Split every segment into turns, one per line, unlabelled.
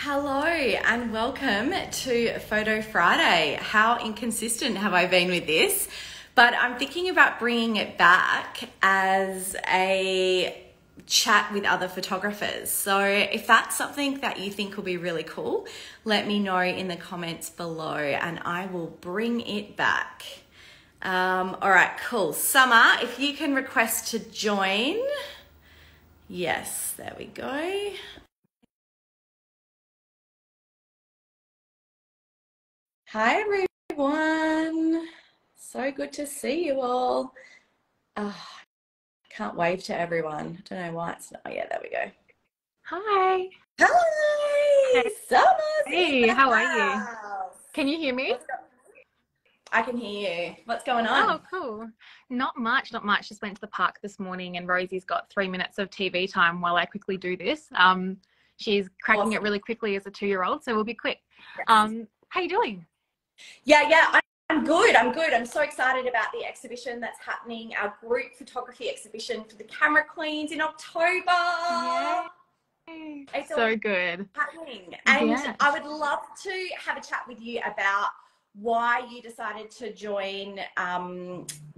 Hello and welcome to Photo Friday. How inconsistent have I been with this? But I'm thinking about bringing it back as a chat with other photographers. So if that's something that you think will be really cool, let me know in the comments below and I will bring it back. All right, cool. Summer, if you can request to join. Yes, there we go. Hi everyone. So good to see you all. Can't wave to everyone. I don't know why it's not. Oh yeah, there we go.
Hi.
Hi,
Hey,
Summer's in
Hey,
the
how are you?
house.
Can you hear me?
I can hear you. What's going on?
Oh, cool. Not much, not much. Just went to the park this morning and Rosie's got 3 minutes of TV time while I quickly do this. She's cracking it
Awesome.
really quickly as a 2-year-old, so we'll be quick.
Yes.
How you doing?
I'm good. I'm good. I'm so excited about the exhibition that's happening, our group photography exhibition for the Camera Queens in October.
Yay.
It's all
So good.
happening. And
Yeah.
I would love to have a chat with you about why you decided to join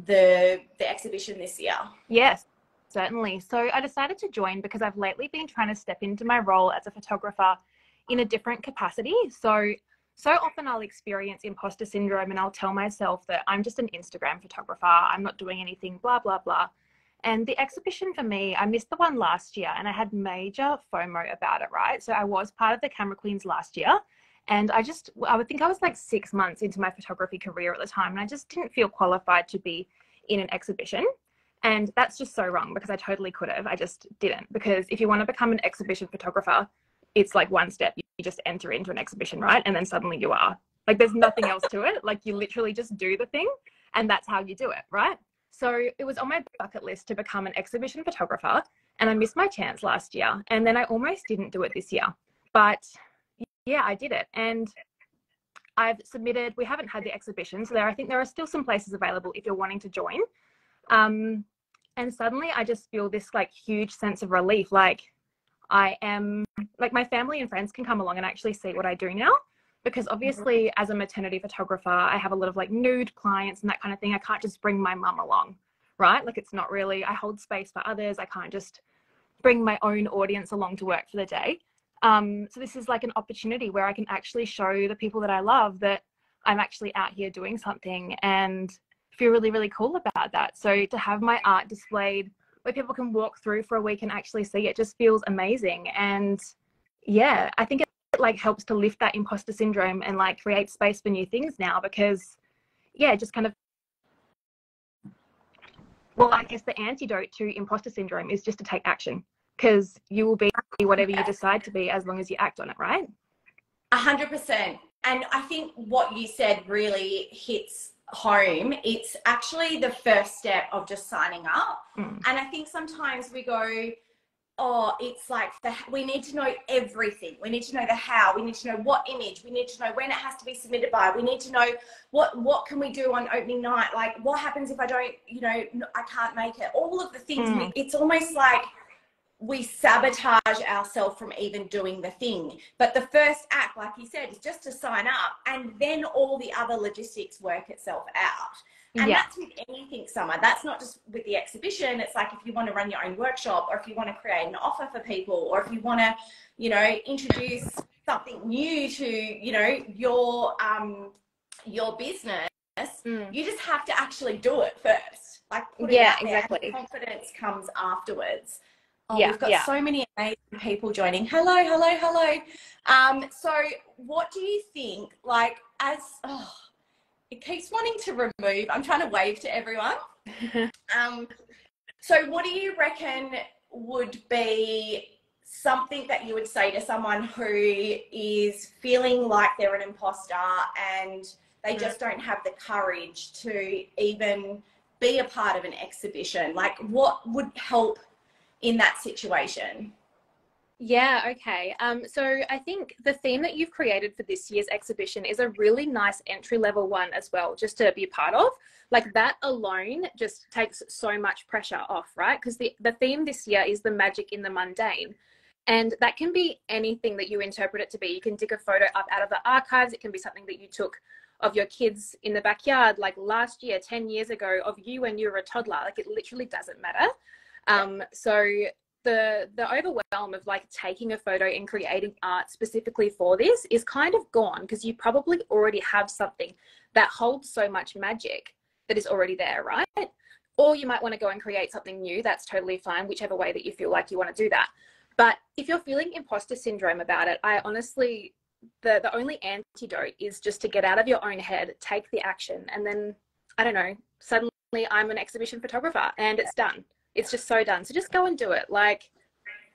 the exhibition this year.
Yes, certainly. So I decided to join because I've lately been trying to step into my role as a photographer in a different capacity. So often I'll experience imposter syndrome and I'll tell myself that I'm just an Instagram photographer. I'm not doing anything, blah, blah, blah. And the exhibition for me, I missed the one last year and I had major FOMO about it, right? So I was part of the Camera Queens last year. And I would think I was like 6 months into my photography career at the time. And I just didn't feel qualified to be in an exhibition. And that's just so wrong because I totally could have. I just didn't. Because if you want to become an exhibition photographer, it's like one step. You just enter into an exhibition, right? And then suddenly you are. Like there's nothing else to it. Like you literally just do the thing and that's how you do it, right? So it was on my bucket list to become an exhibition photographer and I missed my chance last year. And then I almost didn't do it this year. But yeah, I did it. And I've submitted, we haven't had the exhibition. So I think there are still some places available if you're wanting to join. And suddenly I just feel this like huge sense of relief. Like I am, like my family and friends can come along and actually see what I do now. Because obviously as a maternity photographer, I have a lot of like nude clients and that kind of thing. I can't just bring my mum along, right? Like it's not really, I hold space for others. I can't just bring my own audience along to work for the day. So this is like an opportunity where I can actually show the people that I love that I'm actually out here doing something and feel really, really cool about that. So to have my art displayed where people can walk through for a week and actually see it just feels amazing. And yeah, I think it like helps to lift that imposter syndrome and like create space for new things now because yeah, just kind of, well, I guess the antidote to imposter syndrome is just to take action because you will be whatever you decide to be as long as you act on it, right?
100%. And I think what you said really hits home. It's actually the first step of just signing up. And I think sometimes we go, oh, it's like we need to know everything. We need to know the how. We need to know what image. We need to know when it has to be submitted by. We need to know what can we do on opening night. Like what happens if I don't, I can't make it. All of the things. It's almost like we sabotage ourselves from even doing the thing. But the first act, like you said, is just to sign up and then all the other logistics work itself out. And
Yeah.
that's with anything, Summer. That's not just with the exhibition. It's like if you want to run your own workshop or if you want to create an offer for people or if you want to, introduce something new to, your business, you just have to actually do it first. Like put it out there.
Exactly.
And confidence comes afterwards. Oh,
Yeah,
we've got
yeah.
so many amazing people joining. Hello, hello, hello. So what do you think, like, it keeps wanting to remove, I'm trying to wave to everyone. So what do you reckon would be something that you would say to someone who is feeling like they're an imposter and they just don't have the courage to even be a part of an exhibition? Like, what would help in that situation?
Yeah, okay. So I think the theme that you've created for this year's exhibition is a really nice entry level one as well, just to be a part of. Like that alone just takes so much pressure off, right? Because the theme this year is the magic in the mundane. And that can be anything that you interpret it to be. You can dig a photo up out of the archives. It can be something that you took of your kids in the backyard, like last year, 10 years ago, of you when you were a toddler. Like, it literally doesn't matter. So the overwhelm of like taking a photo and creating art specifically for this is kind of gone, because you probably already have something that holds so much magic that is already there, right? Or you might want to go and create something new. That's totally fine, whichever way that you feel like you want to do that. But if you're feeling imposter syndrome about it, I honestly, the only antidote is just to get out of your own head, take the action, and then, I don't know, suddenly I'm an exhibition photographer and it's done. It's just so done. So just go and do it. Like,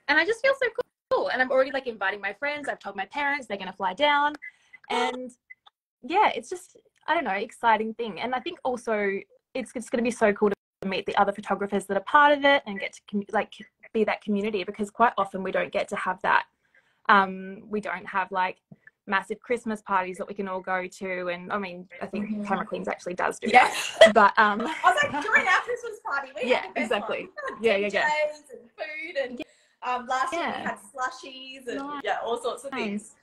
and I just feel so cool. And I'm already like inviting my friends. I've told my parents they're going to fly down. And yeah, it's just, I don't know, exciting thing. And I think also it's going to be so cool to meet the other photographers that are part of it and get to like be that community, because quite often we don't get to have that. We don't have like massive Christmas parties that we can all go to, and I mean, I think Camera Queens actually does do that. But
I was like, during our Christmas party, we had the best
exactly
one.
yeah
and food, and last year we had slushies and all sorts of things.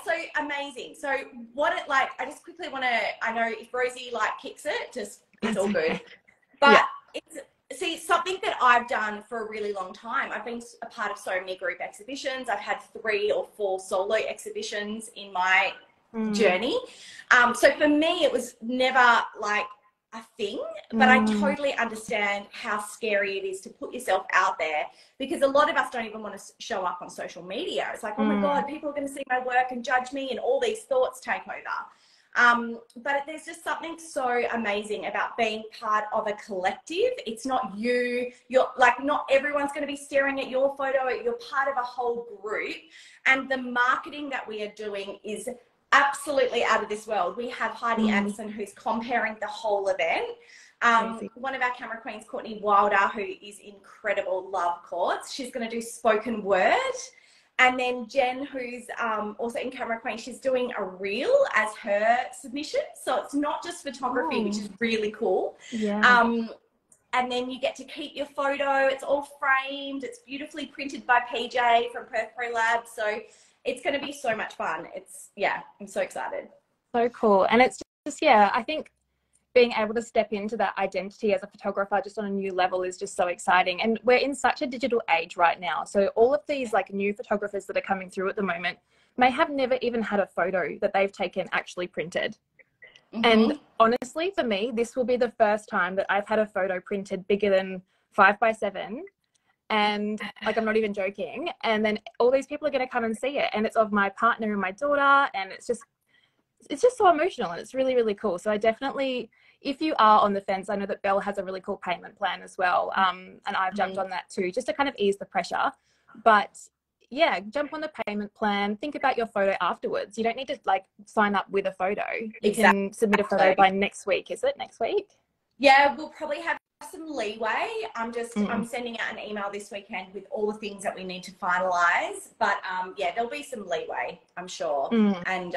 So amazing. So what it like, I just quickly want to, I know if Rosie like kicks it, just it's all good, but it's something that I've done for a really long time. I've been a part of so many group exhibitions. I've had 3 or 4 solo exhibitions in my journey. So for me, it was never like a thing, but I totally understand how scary it is to put yourself out there, because a lot of us don't even want to show up on social media. It's like, oh my God, people are going to see my work and judge me, and all these thoughts take over. But there's just something so amazing about being part of a collective. It's not you're like, not everyone's going to be staring at your photo. You're part of a whole group, and the marketing that we are doing is absolutely out of this world. We have Heidi Anderson, who's comparing the whole event. One of our camera queens, Courtney Wilder, who is incredible, love courts. She's going to do spoken word. And then Jen, who's also in Camera Queen, she's doing a reel as her submission. So it's not just photography, which is really cool. And then you get to keep your photo. It's all framed. It's beautifully printed by PJ from Perth Pro Lab. So it's going to be so much fun. I'm so excited.
So cool. And it's just, I think being able to step into that identity as a photographer just on a new level is just so exciting. And we're in such a digital age right now. So all of these like new photographers that are coming through at the moment may have never even had a photo that they've taken actually printed. And honestly, for me, this will be the first time that I've had a photo printed bigger than 5x7. And like, I'm not even joking. And then all these people are going to come and see it. And it's of my partner and my daughter. And it's just so emotional, and it's really, really cool. So I definitely, if you are on the fence, I know that Belle has a really cool payment plan as well. And I've jumped on that too, just to kind of ease the pressure. But yeah, jump on the payment plan. Think about your photo afterwards. You don't need to like sign up with a photo. You can submit a photo by next week. Is it next week?
Yeah, we'll probably have some leeway. I'm sending out an email this weekend with all the things that we need to finalize. But there'll be some leeway, I'm sure. And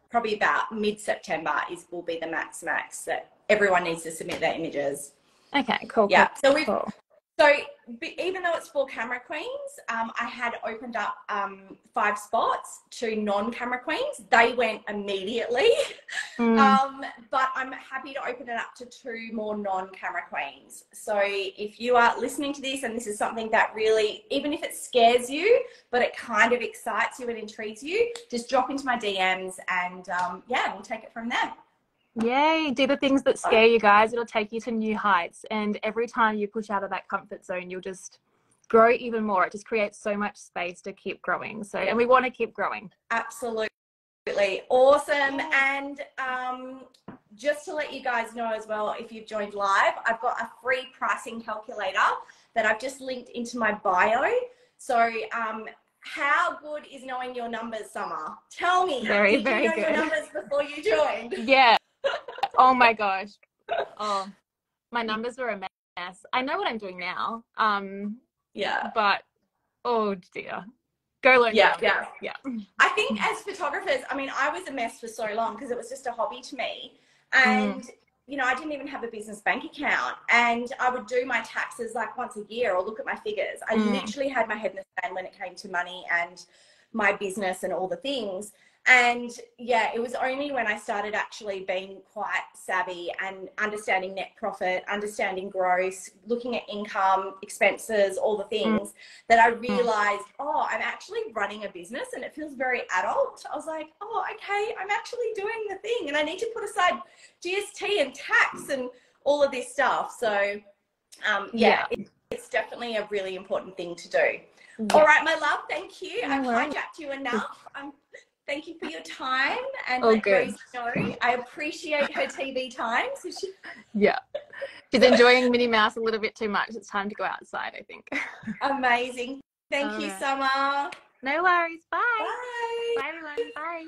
probably about mid-September will be the max that everyone needs to submit their images.
Okay, cool.
Yeah.
Cool.
So even though it's for Camera Queens, I had opened up 5 spots to non-Camera Queens. They went immediately. But I'm happy to open it up to 2 more non-Camera Queens. So if you are listening to this and this is something that really, even if it scares you, but it kind of excites you and intrigues you, just drop into my DMs and we'll take it from there.
Yay, do the things that scare you, guys. It'll take you to new heights, and every time you push out of that comfort zone, you'll just grow even more. It just creates so much space to keep growing. So, and we want to keep growing.
Absolutely. Awesome. And just to let you guys know as well, if you've joined live, I've got a free pricing calculator that I've just linked into my bio. So how good is knowing your numbers, Summer? Tell me.
Very,
did
very
you know
good.
Your numbers before you joined?
Yeah. Oh my gosh. Oh, my numbers were a mess. I know what I'm doing now. But oh dear. Go learn.
Yeah. I think as photographers, I mean, I was a mess for so long because it was just a hobby to me. And you know, I didn't even have a business bank account, and I would do my taxes like once a year or look at my figures. I literally had my head in the sand when it came to money and my business and all the things. And yeah, it was only when I started actually being quite savvy and understanding net profit, understanding gross, looking at income, expenses, all the things, that I realized, oh, I'm actually running a business and it feels very adult. I was like, oh, okay, I'm actually doing the thing, and I need to put aside GST and tax and all of this stuff. So it's definitely a really important thing to do. Yeah. All right, my love, thank you. I've hijacked you enough. Thank you for your time, and let Grace know I appreciate her TV time. So
she's enjoying Minnie Mouse a little bit too much. It's time to go outside, I think.
Amazing. Thank you, Summer.
No worries. Bye.
Bye.
Bye, everyone. Bye.